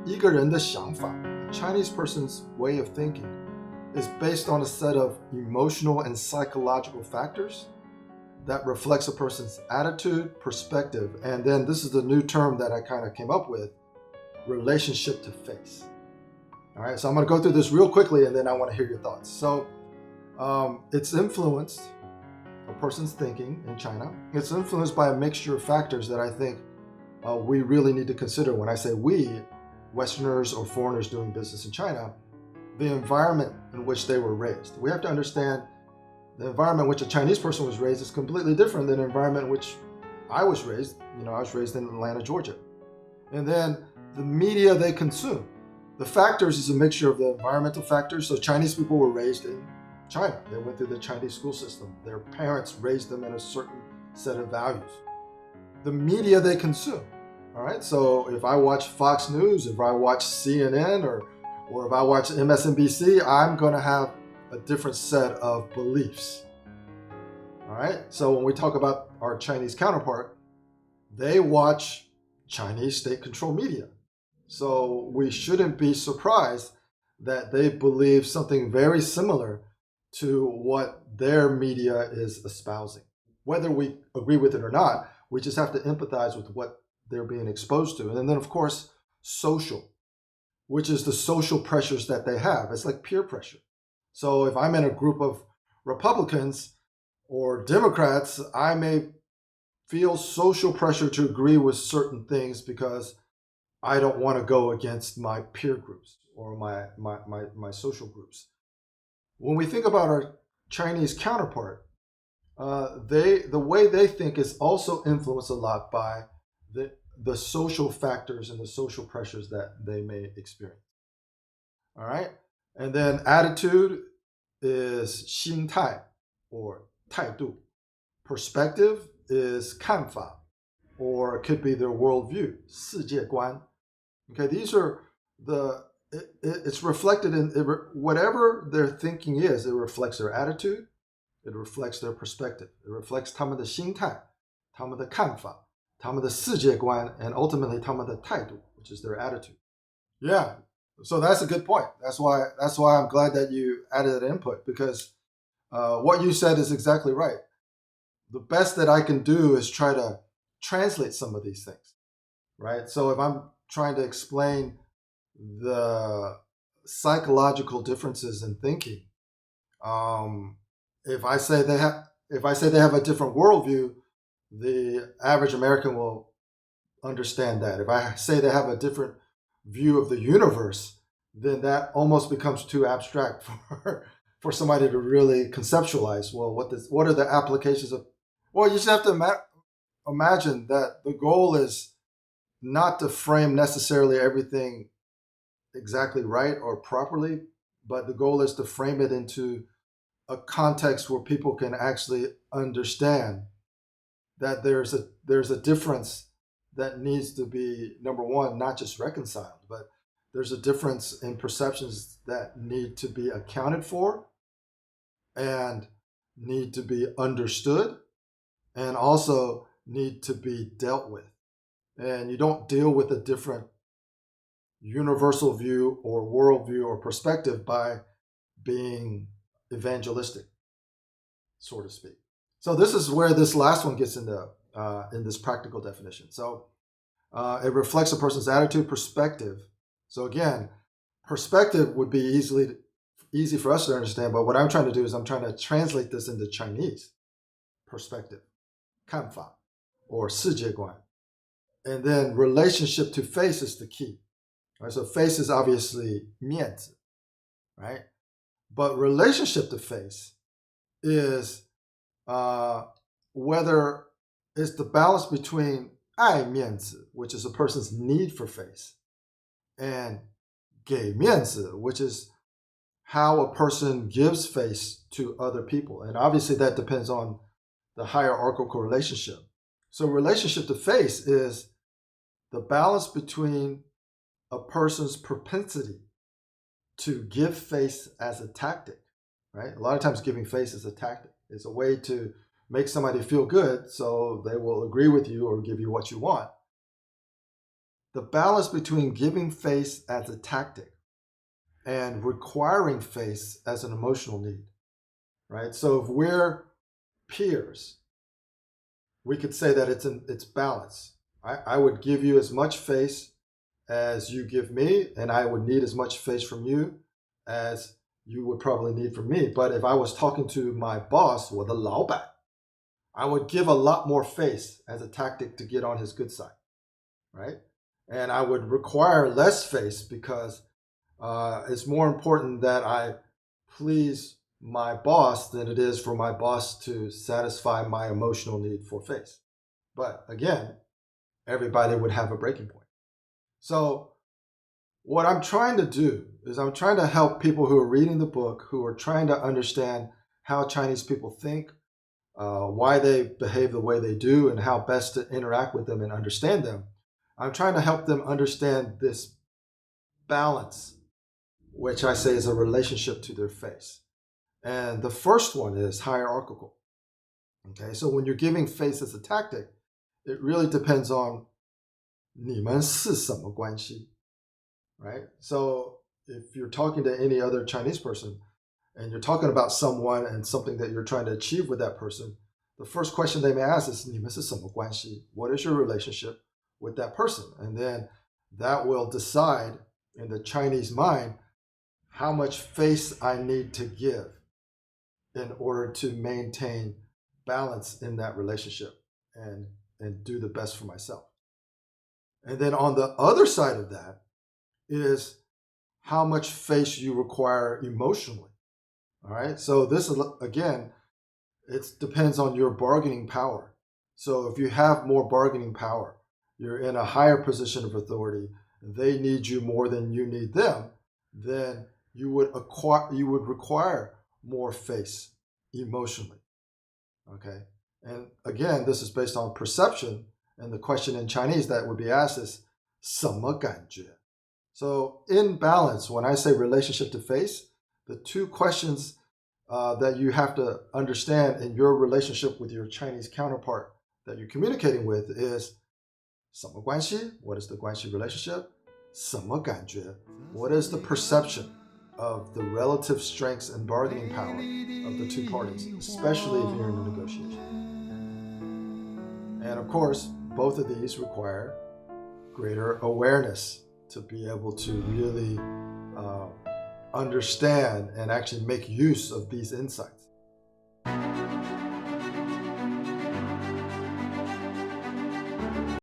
一个人的想法 a Chinese person's way of thinking, is based on a set of emotional and psychological factors that reflects a person's attitude, perspective, and then this is the new term that I kind of came up with, relationship to face. All right, so I'm going to go through this real quickly and then I want to hear your thoughts. So it's influenced, a person's thinking in China, it's influenced by a mixture of factors that I think we really need to consider. When I say we, Westerners or foreigners doing business in China, the environment in which they were raised. We have to understand the environment in which a Chinese person was raised is completely different than the environment in which I was raised. You know, I was raised in Atlanta, Georgia. And then the media they consume. The factors is a mixture of the environmental factors. So Chinese people were raised in China. They went through the Chinese school system. Their parents raised them in a certain set of values. The media they consume. All right, so if I watch Fox News, if I watch CNN, or if I watch MSNBC, I'm going to have a different set of beliefs. All right, so when we talk about our Chinese counterpart, they watch Chinese state-controlled media. So we shouldn't be surprised that they believe something very similar to what their media is espousing. Whether we agree with it or not, we just have to empathize with what they're being exposed to. And then, of course, social, which is the social pressures that they have. It's like peer pressure. So if I'm in a group of Republicans or Democrats, I may feel social pressure to agree with certain things because I don't want to go against my peer groups or my social groups. When we think about our Chinese counterpart, the way they think is also influenced a lot by the social factors and the social pressures that they may experience. All right. And then attitude is 心态 or 态度. Perspective is 看法 or it could be their worldview, 世界观. Okay, these are it's reflected in whatever their thinking is, it reflects their attitude, it reflects their perspective, it reflects 他们的心态, 他们的看法, 他们的世界观, and ultimately 他们的态度, which is their attitude. Yeah, so that's a good point. That's why I'm glad that you added that input, because what you said is exactly right. The best that I can do is try to translate some of these things, right? So if I'm trying to explain the psychological differences in thinking, if I say they have a different worldview, the average American will understand that. If I say they have a different view of the universe, then that almost becomes too abstract for somebody to really conceptualize. Well, what are the applications of? Well, you just have to imagine that the goal is not to frame necessarily everything exactly right or properly, but the goal is to frame it into a context where people can actually understand that there's a difference that needs to be, number one, not just reconciled, but there's a difference in perceptions that need to be accounted for and need to be understood and also need to be dealt with. And you don't deal with a different universal view or worldview or perspective by being evangelistic, so to speak. So this is where this last one gets into in this practical definition. So it reflects a person's attitude, perspective. So again, perspective would be easy for us to understand, but what I'm trying to do is I'm trying to translate this into Chinese perspective, 看法 or 世界观. And then relationship to face is the key. Right? So face is obviously 面子, right? But relationship to face is whether it's the balance between 爱面子, which is a person's need for face, and 给面子, which is how a person gives face to other people. And obviously that depends on the hierarchical relationship. So relationship to face is the balance between a person's propensity to give face as a tactic, right? A lot of times giving face is a tactic. It's a way to make somebody feel good so they will agree with you or give you what you want. the balance between giving face as a tactic and requiring face as an emotional need, right? So if we're peers, we could say that it's balance. I would give you as much face as you give me, and I would need as much face from you as you would probably need from me. But if I was talking to my boss, or the 老板, I would give a lot more face as a tactic to get on his good side, right? And I would require less face because it's more important that I please my boss than it is for my boss to satisfy my emotional need for face. But again, everybody would have a breaking point. So what I'm trying to do is I'm trying to help people who are reading the book, who are trying to understand how Chinese people think, why they behave the way they do, and how best to interact with them and understand them. I'm trying to help them understand this balance, which I say is a relationship to their face. And the first one is hierarchical. Okay, so when you're giving face as a tactic, it really depends on 你们是什么关系, right? So if you're talking to any other Chinese person and you're talking about someone and something that you're trying to achieve with that person, the first question they may ask is 你们是什么关系? What is your relationship with that person? And then that will decide in the Chinese mind how much face I need to give in order to maintain balance in that relationship and do the best for myself. And then on the other side of that is how much face you require emotionally. All right. So this is, again, it depends on your bargaining power. So if you have more bargaining power, you're in a higher position of authority, they need you more than you need them, then you would require more face emotionally. Okay. And again, this is based on perception. And the question in Chinese that would be asked is 什么感觉? So in balance, when I say relationship to face, the two questions that you have to understand in your relationship with your Chinese counterpart that you're communicating with is 什么关系? What is the Guanxi relationship? 什么感觉? What is the perception of the relative strengths and bargaining power of the two parties, especially if you're in a negotiation? And of course, both of these require greater awareness to be able to really understand and actually make use of these insights.